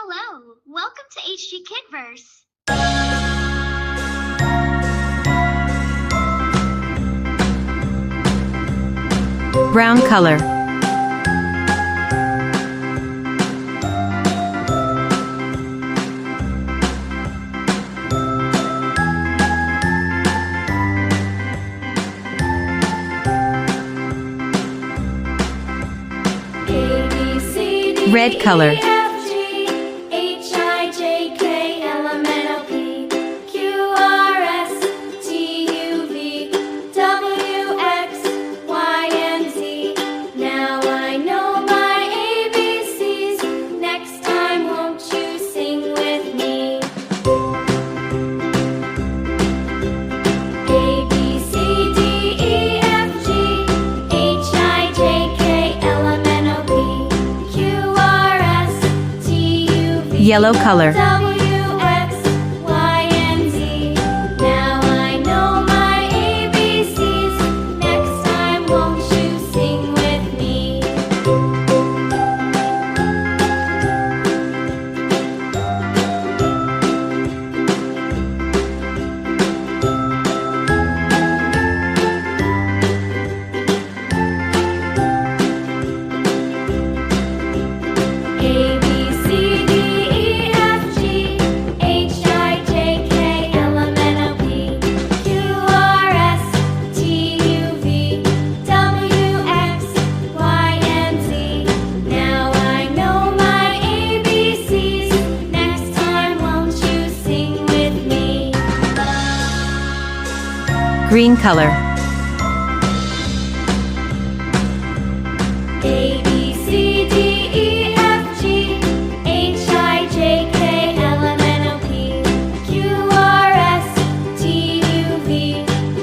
Hello, welcome to HG Kidverse. Brown color. Red color. Yellow color. W, X, Y, and Z. Now I know my ABCs. Next time, won't you sing with me? A, B, C, D. Green color. A, B, C, D, E, F, G, H, I, J, K, L, M, N, O, P, Q, R, S, T, U, V,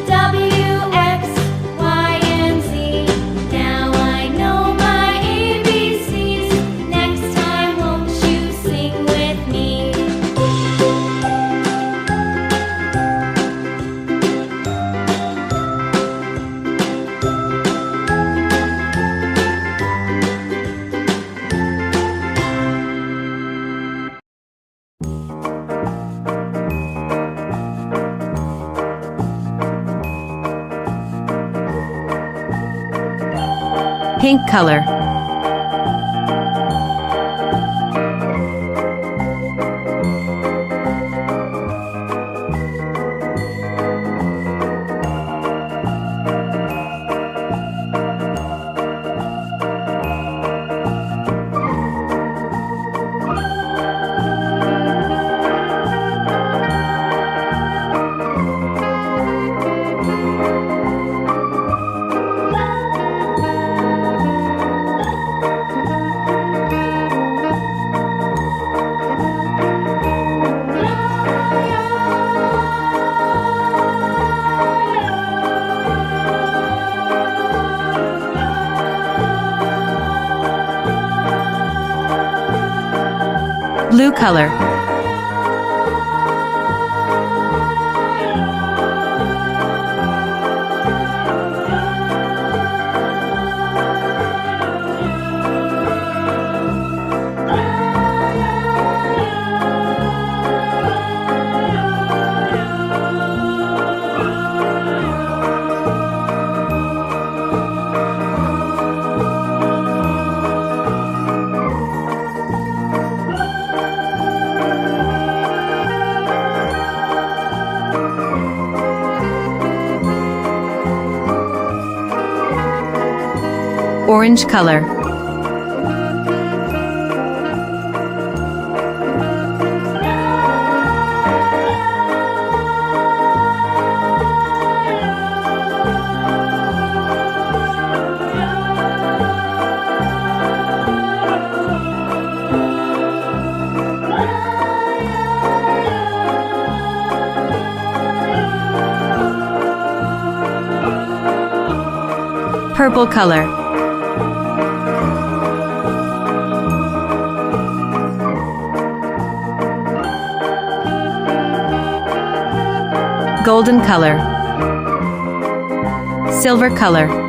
W, X, Y, and Z. Now I know my ABCs. Next time, won't you sing with me? Pink color. Blue color. Orange color. Purple color. Golden color. Silver color.